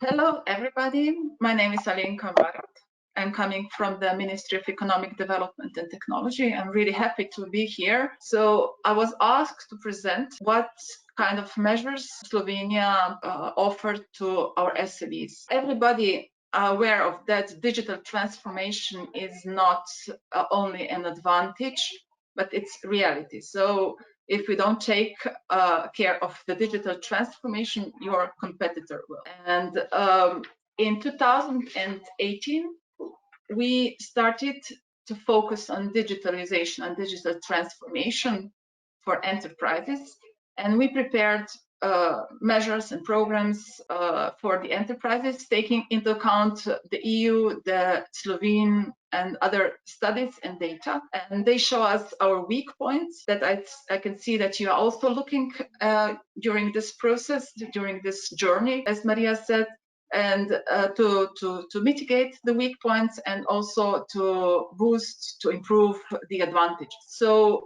Hello, everybody. My name is Alenka Marovt. I'm coming from the Ministry of Economic Development and Technology. I'm really happy to be here. So I was asked to present what kind of measures Slovenia offered to our SMEs. Everybody aware of that digital transformation is not only an advantage, but it's reality. So if we don't take care of the digital transformation, your competitor will. And in 2018, we started to focus on digitalization and digital transformation for enterprises. And we prepared measures and programs for the enterprises, taking into account the EU, the Slovene, and other studies and data. And they show us our weak points that I can see that you are also looking during this process, during this journey, as Maria said, and to mitigate the weak points and also to boost, to improve the advantages. So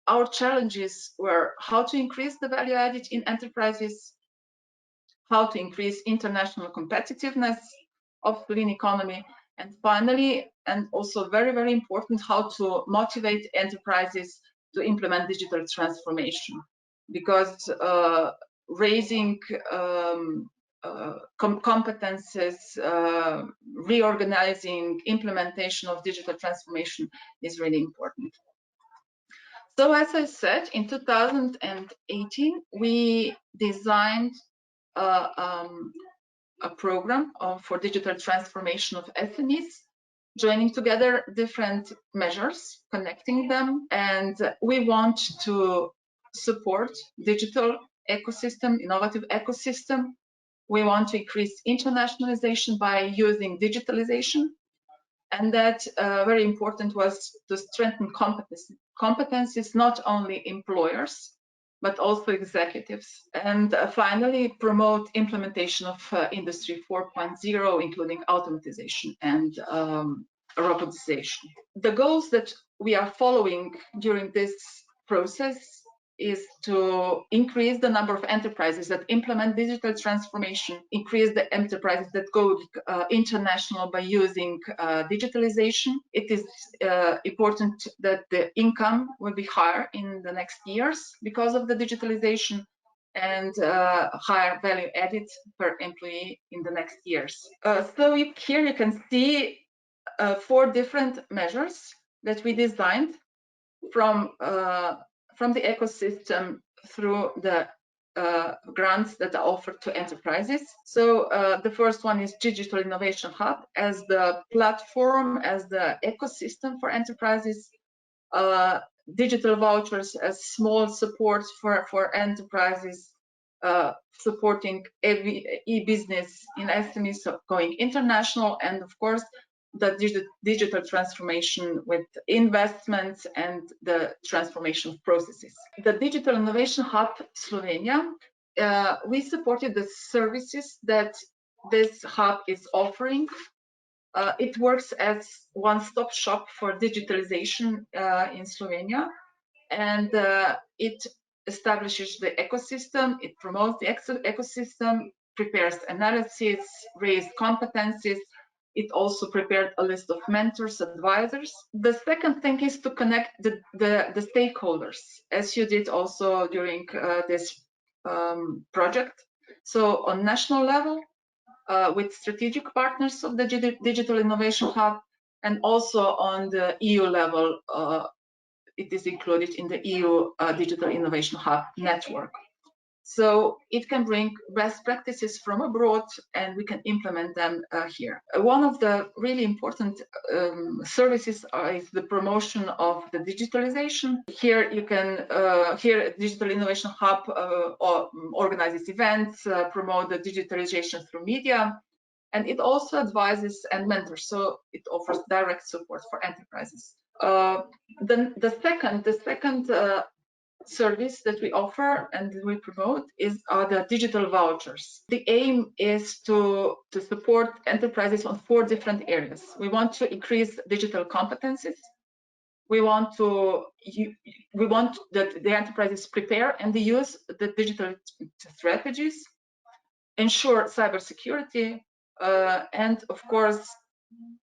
our challenges were how to increase the value added in enterprises, how to increase international competitiveness of Slovene economy, and finally, and also very, very important, how to motivate enterprises to implement digital transformation. Because raising competences, reorganizing, implementation of digital transformation is really important. So as I said, in 2018, we designed a program for digital transformation of SMEs, joining together different measures, connecting them, and we want to support digital ecosystem, innovative ecosystem. We want to increase internationalization by using digitalization, and that very important was to strengthen competencies, not only employers, but also executives. And finally, promote implementation of Industry 4.0, including automatization and robotization. The goals that we are following during this process is to increase the number of enterprises that implement digital transformation, increase the enterprises that go international by using digitalization. It is important that the income will be higher in the next years because of the digitalization, and higher value added per employee in the next years. So here you can see 4 different measures that we designed from the ecosystem through the grants that are offered to enterprises. So the first one is Digital Innovation Hub as the platform, as the ecosystem for enterprises. Digital vouchers as small support for enterprises, supporting e-business in SMEs, so going international, and of course the digital transformation with investments and the transformation of processes. The Digital Innovation Hub Slovenia, we supported the services that this hub is offering. It works as one-stop shop for digitalization in Slovenia, and it establishes the ecosystem, it promotes the ecosystem, prepares analysis, raises competencies. It also prepared a list of mentors, advisors. The second thing is to connect the stakeholders, as you did also during this project. So on national level, with strategic partners of the Digital Innovation Hub, and also on the EU level, it is included in the EU Digital Innovation Hub network. So it can bring best practices from abroad, and we can implement them here. One of the really important services is the promotion of the digitalization. Here you can, here Digital Innovation Hub organizes events, promote the digitalization through media, and it also advises and mentors. So it offers direct support for enterprises. Then the second service that we offer and we promote are the digital vouchers. The aim is to support enterprises on 4 different areas. We want to increase digital competencies. We want that the enterprises prepare and use the digital strategies. ensure cybersecurity, and of course,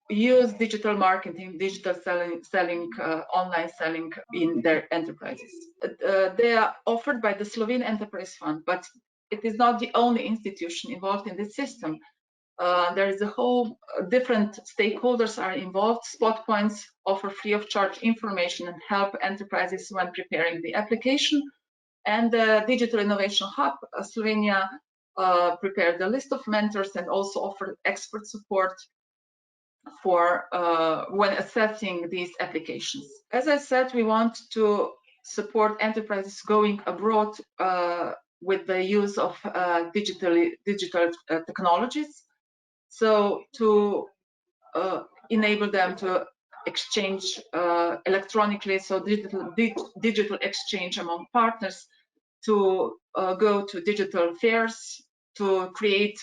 use digital marketing, digital selling, online selling in their enterprises. They are offered by the Slovenian Enterprise Fund, but it is not the only institution involved in this system. There is a whole different stakeholders are involved. Spot points offer free of charge information and help enterprises when preparing the application. And the Digital Innovation Hub, Slovenia, prepared a list of mentors and also offered expert support for when assessing these applications. As I said, we want to support enterprises going abroad with the use of digital technologies. So to enable them to exchange electronically, so digital exchange among partners, to go to digital fairs, to create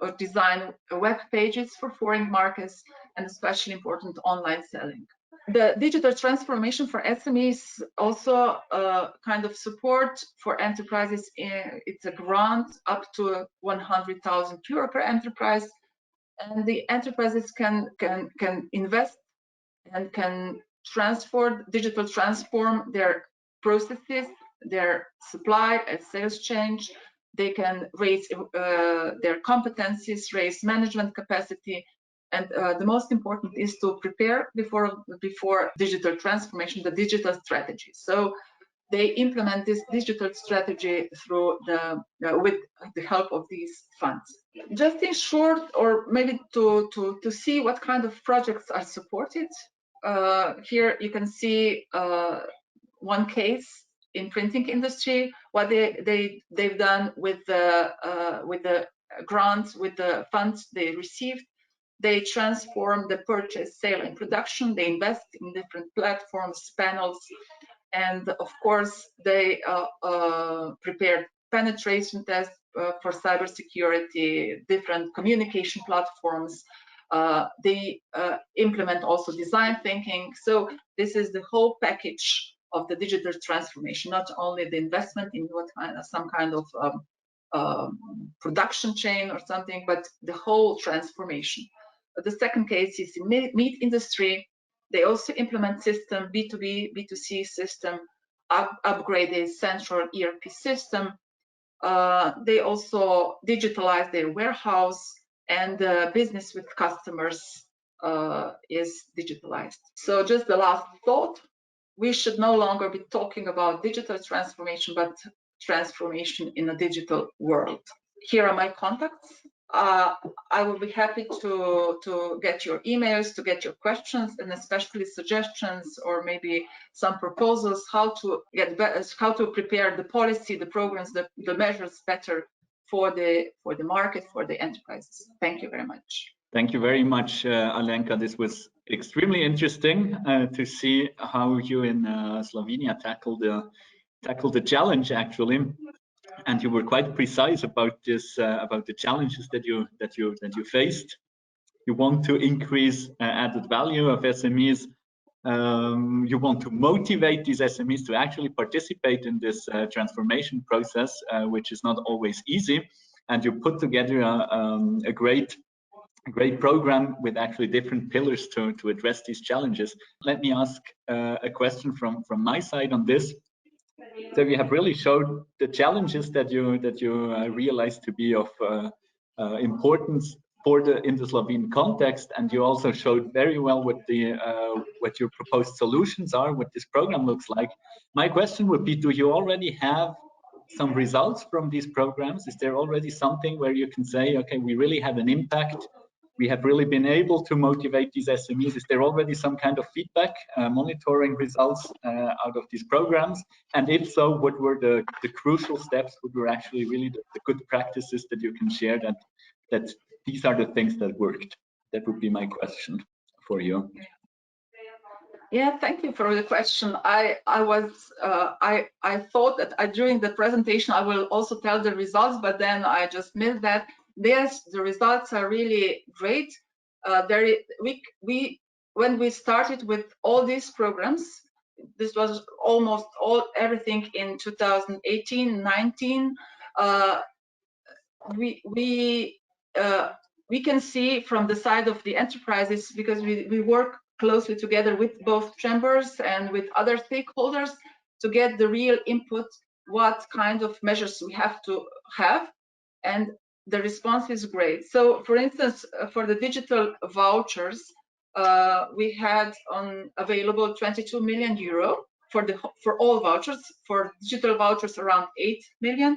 or design web pages for foreign markets, and especially important online selling. The digital transformation for SMEs also kind of support for enterprises. It's a grant up to 100,000 euro per enterprise, and the enterprises can invest and can digital transform their processes, their supply and sales chain. They can raise their competencies, raise management capacity, and the most important is to prepare before digital transformation, the digital strategy. So they implement this digital strategy through with the help of these funds. Just in short, or maybe to see what kind of projects are supported. Here you can see one case in printing industry, what they've done with the grants, with the funds they received. They transform the purchase, sale, and production. They invest in different platforms, panels, and of course they prepared penetration tests for cybersecurity, different communication platforms. They implement also design thinking. So this is the whole package of the digital transformation, not only the investment in some kind of production chain or something, but the whole transformation. The second case is in meat industry. They also implement system, B2B, B2C system, upgrade a central ERP system. They also digitalize their warehouse, and business with customers is digitalized. So just the last thought, we should no longer be talking about digital transformation, but transformation in a digital world. Here are my contacts. I will be happy to get your emails, to get your questions, and especially suggestions or maybe some proposals how to prepare the policy, the programs, the measures better for the market, for the enterprises. Thank you very much. Thank you very much, Alenka. This was extremely interesting to see how you in Slovenia tackled the challenge actually. And you were quite precise about this, about the challenges that you faced. You want to increase added value of SMEs. You want to motivate these SMEs to actually participate in this transformation process, which is not always easy. And you put together a great program with actually different pillars to address these challenges. Let me ask a question from my side on this. So we have really showed the challenges that you realized to be of importance in the Slovene context, and you also showed very well what your proposed solutions are, what this program looks like. My question would be: do you already have some results from these programs? Is there already something where you can say, okay, we really had an impact? We have really been able to motivate these SMEs. Is there already some kind of feedback, monitoring results out of these programs? And if so, what were the crucial steps? What were actually really the good practices that you can share that these are the things that worked? That would be my question for you. Yeah, thank you for the question. I thought that during the presentation I will also tell the results, but then I just missed that. Yes, the results are really great. When we started with all these programs, this was almost everything in 2018-19. we can see from the side of the enterprises, because we work closely together with both chambers and with other stakeholders to get the real input, what kind of measures we have to have, and the response is great. So, for instance, for the digital vouchers, we had available 22 million euro for all vouchers. For digital vouchers, around 8 million.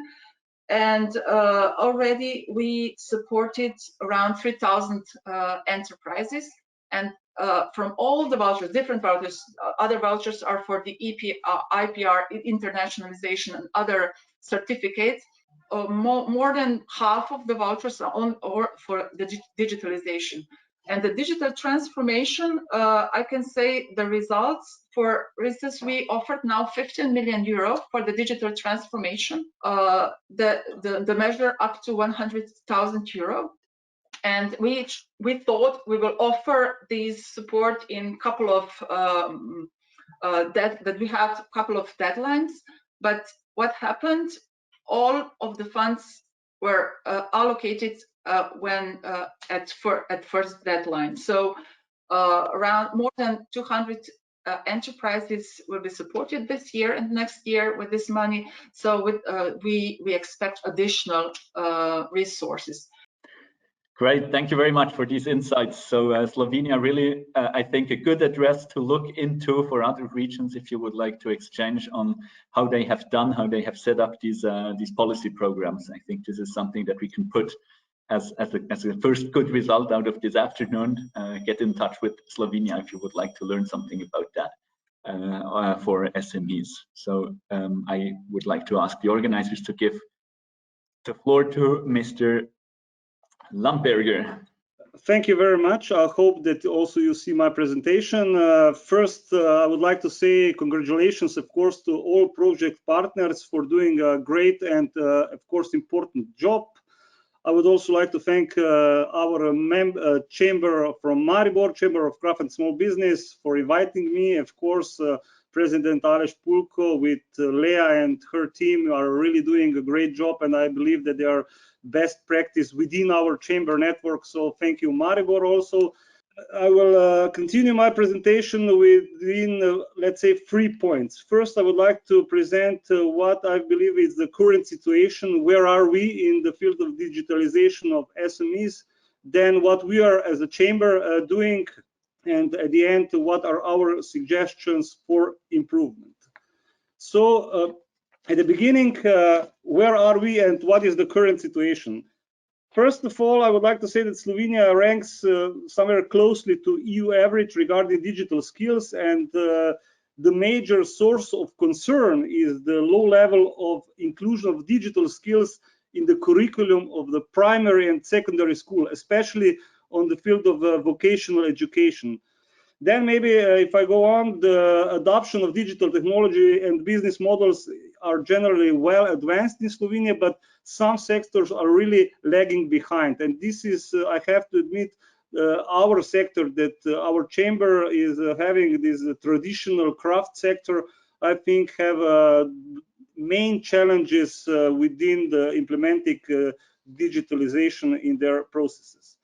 And already we supported around 3,000 enterprises. And from all the vouchers, different vouchers, other vouchers are for the IPR, internationalization, and other certificates. More than half of the vouchers are for the digitalization. And the digital transformation, I can say the results, for instance, we offered now 15 million euro for the digital transformation, the measure up to 100,000 euro. And we thought we will offer this support in couple of, that we have a couple of deadlines. But what happened, all of the funds were allocated when at first deadline. So around more than 200 enterprises will be supported this year and next year with this money. So we expect additional resources. Great, thank you very much for these insights. So Slovenia really, I think, a good address to look into for other regions if you would like to exchange on how they have done, how they have set up these policy programs. I think this is something that we can put as a first good result out of this afternoon. Get in touch with Slovenia if you would like to learn something about that for SMEs. So I would like to ask the organizers to give the floor to Mr. Lamperger. Thank you very much. I hope that also you see my presentation. First, I would like to say congratulations, of course, to all project partners for doing a great and, of course, important job. I would also like to thank our chamber from Maribor, Chamber of Craft and Small Business, for inviting me. Of course, President Aleš Pulko with Lea and her team are really doing a great job, and I believe that they are best practice within our chamber network. So thank you, Maribor. Also, I will continue my presentation within, let's say, 3 points. First, I would like to present what I believe is the current situation. Where are we in the field of digitalization of SMEs? Then what we are as a chamber doing, and at the end, what are our suggestions for improvement? So at the beginning, where are we and what is the current situation? First of all, I would like to say that Slovenia ranks somewhere closely to EU average regarding digital skills, and the major source of concern is the low level of inclusion of digital skills in the curriculum of the primary and secondary school, especially on the field of vocational education. Then maybe if I go on, the adoption of digital technology and business models are generally well advanced in Slovenia, but some sectors are really lagging behind. And this is, I have to admit, our sector, that our chamber is having this traditional craft sector, I think have main challenges within the implementing digitalization in their processes.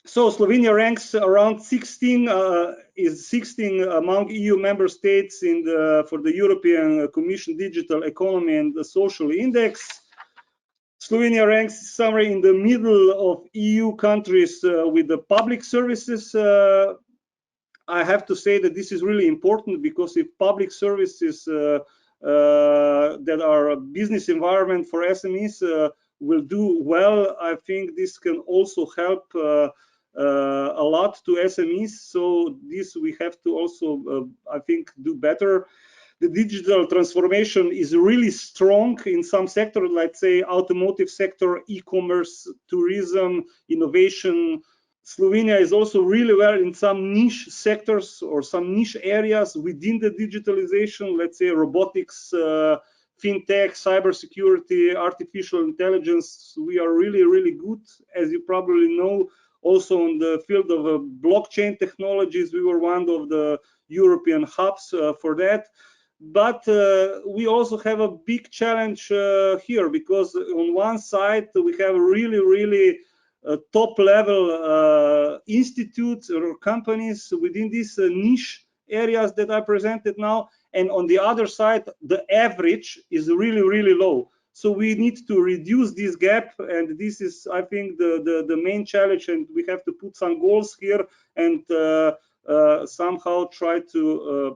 So Slovenia ranks around 16, is 16 among EU member states for the European Commission Digital Economy and the Social Index. Slovenia ranks somewhere in the middle of EU countries with the public services. I have to say that this is really important, because if public services that are a business environment for SMEs will do well, I think this can also help a lot to SMEs. So this we have to also, I think, do better. The digital transformation is really strong in some sectors, let's say automotive sector, e-commerce, tourism, innovation. Slovenia is also really well in some niche sectors or some niche areas within the digitalization, let's say robotics, fintech, cybersecurity, artificial intelligence. We are really, really good, as you probably know. Also in the field of blockchain technologies, we were one of the European hubs for that. but we also have a big challenge here, because on one side we have really top level institutes or companies within these niche areas that I presented now, and on the other side the average is really low. So we need to reduce this gap, and this is, I think, the main challenge, and we have to put some goals here and somehow try to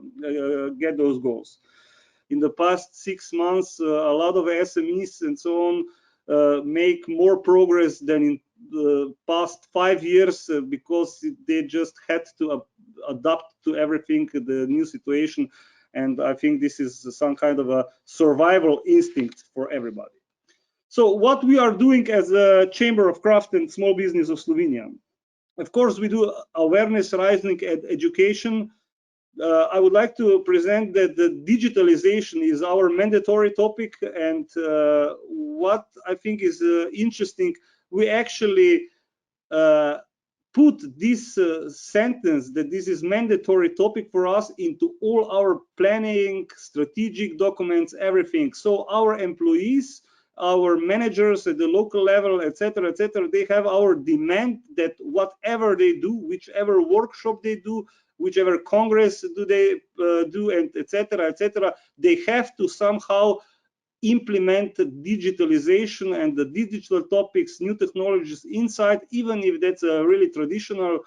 get those goals. In the past 6 months, a lot of SMEs and so on make more progress than in the past 5 years because they just had to adapt to everything, the new situation. And I think this is some kind of a survival instinct for everybody. So what we are doing as a Chamber of Craft and Small Business of Slovenia? Of course, we do awareness raising and education. I would like to present that the digitalization is our mandatory topic, and what I think is interesting, we actually put this sentence that this is mandatory topic for us into all our planning, strategic documents, everything. So our employees, our managers at the local level, etc., they have our demand that whatever they do, whichever workshop they do, whichever congress do they do, and etc., they have to somehow implement digitalization and the digital topics, new technologies inside, even if that's a really traditional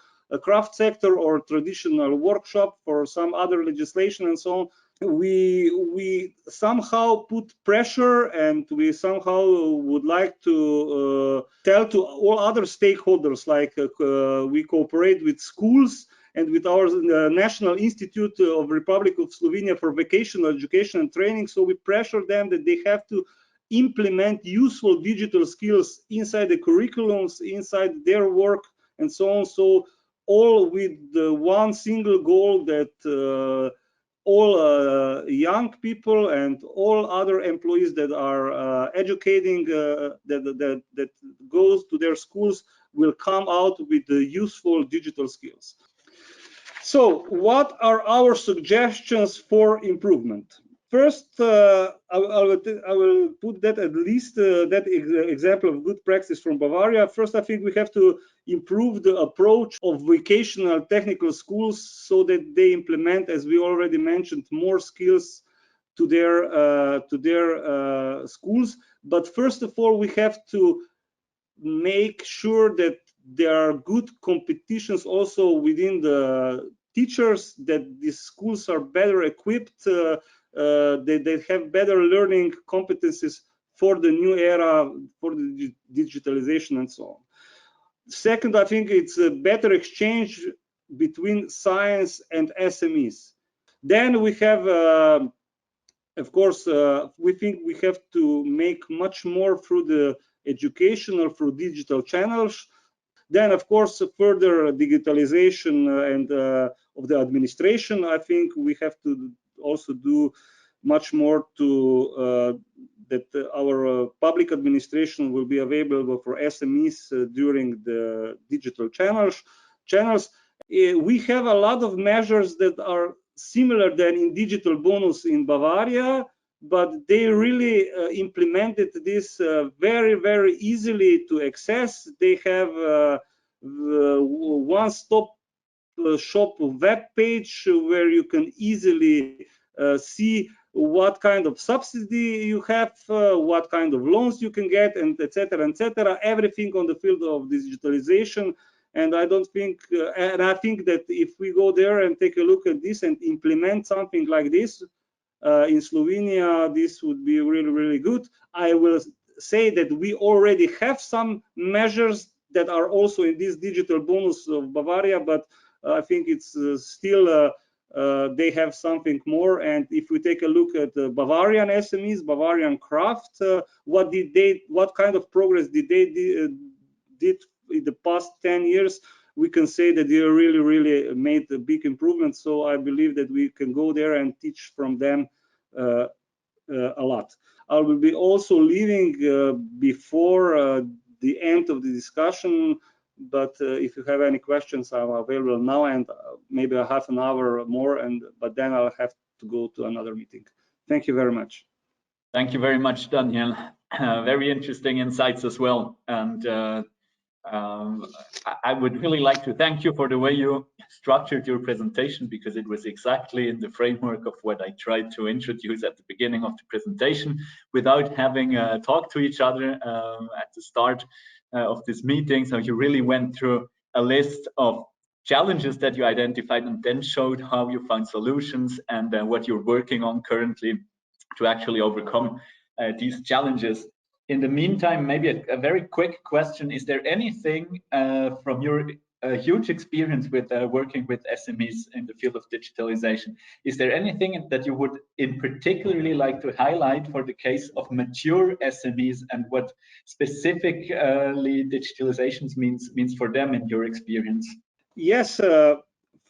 craft sector or traditional workshop for some other legislation and so on. We somehow put pressure, and we somehow would like to tell to all other stakeholders, like we cooperate with schools and with our National Institute of Republic of Slovenia for Vocational Education and Training. So we pressure them that they have to implement useful digital skills inside the curriculums, inside their work, and so on. So all with the one single goal that all young people and all other employees that are educating, that goes to their schools, will come out with the useful digital skills. So what are our suggestions for improvement? First, I will put that at least that example of good practice from Bavaria. First, I think we have to improve the approach of vocational technical schools so that they implement, as we already mentioned, more skills to their schools. But first of all, we have to make sure that there are good competitions also within the teachers, that these schools are better equipped, they have better learning competencies for the new era, for the digitalization and so on. Second, I think it's a better exchange between science and SMEs. Then we have, of course, we think we have to make much more through the educational, through digital channels. Then, of course, further digitalization and of the administration. I think we have to also do much more to that our public administration will be available for SMEs during the digital channels. We have a lot of measures that are similar than in digital bonus in Bavaria, but they really implemented this very easily to access. They have one-stop shop web page where you can easily see what kind of subsidy you have, what kind of loans you can get, and etc. Everything on the field of digitalization. And I don't think, and I think that if we go there and take a look at this and implement something like this in Slovenia, this would be really good. I will say that we already have some measures that are also in this digital bonus of Bavaria, but I think it's still they have something more. And if we take a look at the Bavarian SMEs, Bavarian craft, what kind of progress did they did in the past 10 years? We can say that they really made a big improvement. So I believe that we can go there and teach from them a lot. I will be also leaving before the end of the discussion but if you have any questions, I'm available now, and maybe a half an hour more, but then I'll have to go to another meeting. Thank you very much. Thank you very much, Danijel. Very interesting insights as well. And I would really like to thank you for the way you structured your presentation, because it was exactly in the framework of what I tried to introduce at the beginning of the presentation, without having talked to each other at the start of this meeting. So you really went through a list of challenges that you identified and then showed how you found solutions and what you're working on currently to actually overcome these challenges. In the meantime, maybe a very quick question. Is there anything from your huge experience with working with SMEs in the field of digitalization, is there anything that you would in particularly like to highlight for the case of mature SMEs and what specifically digitalization means for them in your experience? Yes,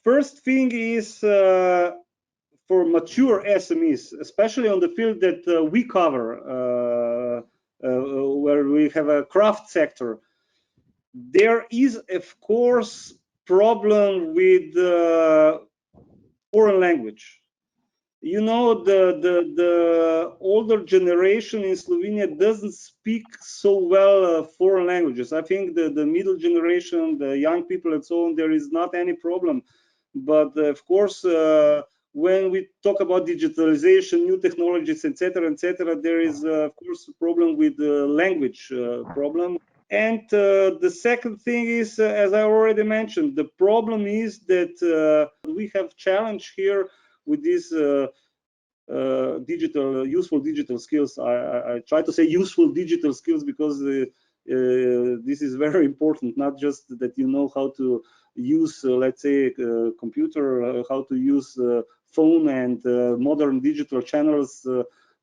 first thing is for mature SMEs, especially on the field that we cover, where we have a craft sector, there is, of course, problem with foreign language. You know, the older generation in Slovenia doesn't speak so well foreign languages. I think the middle generation, the young people and so on, there is not any problem. But of course, when we talk about digitalization, new technologies, etc., there is of course a problem with the language problem. And the second thing is, as I already mentioned, the problem is that we have challenge here with these useful digital skills. I try to say useful digital skills because this is very important, not just that you know how to use, let's say, computer, how to use phone and modern digital channels,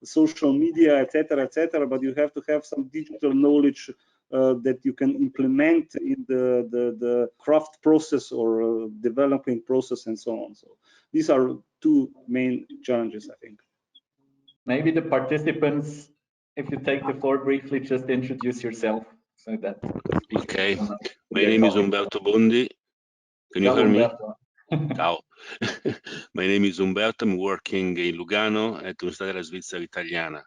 social media, etc., but you have to have some digital knowledge that you can implement in the craft process or developing process and so on. So these are two main challenges, I think. Maybe the participants, if you take the floor briefly, just introduce yourself so that. Okay, my name is Umberto Bondi. Can you hear me? Ciao. My name is Umberto. I'm working in Lugano at Università della Svizzera Italiana.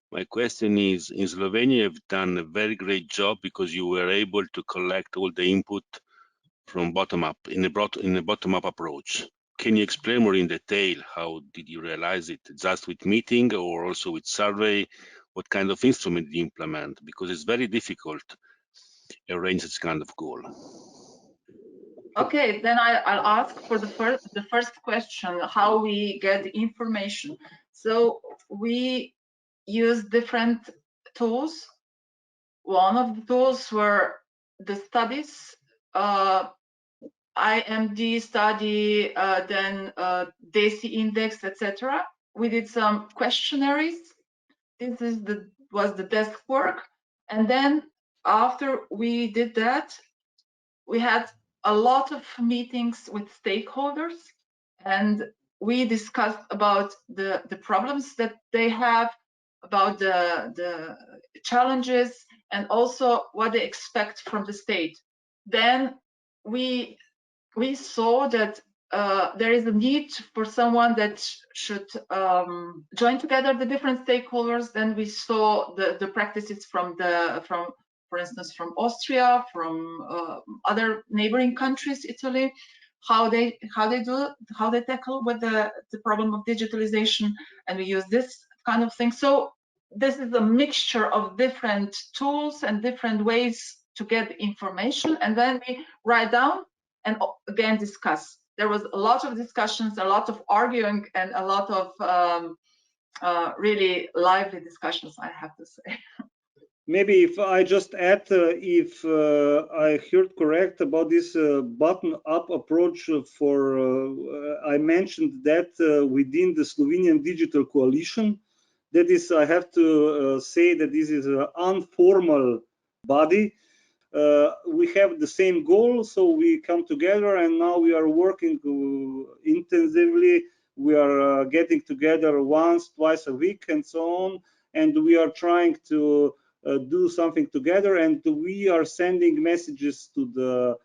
My question is, in Slovenia, you've done a very great job because you were able to collect all the input from bottom up, in a bottom-up approach. Can you explain more in detail how did you realize it? Just with meeting or also with survey? What kind of instrument do you implement? Because it's very difficult to arrange this kind of goal. Okay, then I'll ask for the first question, how we get the information. So we use different tools. One of the tools were the studies, IMD study, then DESI index, etc. We did some questionnaires. This was the desk work. And then after we did that, we had a lot of meetings with stakeholders, and we discussed about the problems that they have, about the challenges, and also what they expect from the state. Then we saw that there is a need for someone that should join together the different stakeholders. Then we saw the practices from for instance, from Austria, from other neighboring countries, Italy, how they tackle with the problem of digitalization, and we use this kind of thing. So this is a mixture of different tools and different ways to get information, and then we write down and again discuss. There was a lot of discussions, a lot of arguing, and a lot of really lively discussions, I have to say. Maybe if I just add, if I heard correct about this bottom-up approach I mentioned that within the Slovenian Digital Coalition. That is, I have to say that this is an informal body. We have the same goal, so we come together, and now we are working intensively. We are getting together once, twice a week, and so on, and we are trying to do something together, and we are sending messages to the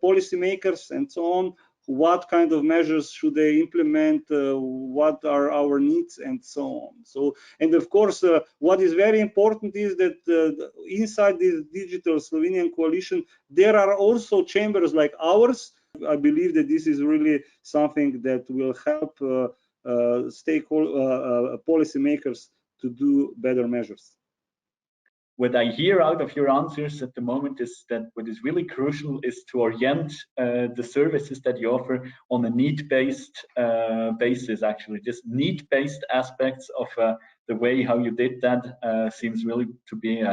policymakers and so on. What kind of measures should they implement? What are our needs, and so on. So, and of course, what is very important is that inside this digital Slovenian coalition, there are also chambers like ours. I believe that this is really something that will help stakeholder policymakers to do better measures. What I hear out of your answers at the moment is that what is really crucial is to orient the services that you offer on a need-based basis. Actually, just need-based aspects of the way how you did that seems really to be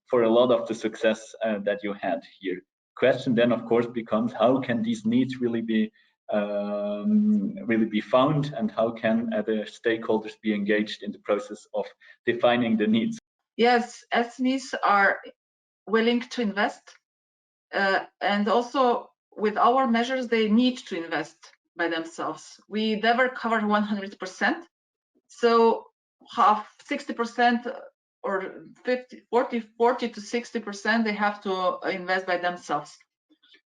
for a lot of the success that you had here. Question then, of course, becomes how can these needs really be found, and how can the stakeholders be engaged in the process of defining the needs? Yes, SMEs are willing to invest, and also with our measures, they need to invest by themselves. We never cover 100%, so half 60% or 40 to 60% they have to invest by themselves.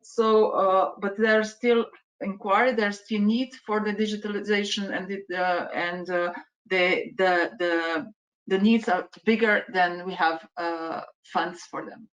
So, but there's still inquiry, there's still need for the digitalization, and the needs are bigger than we have funds for them.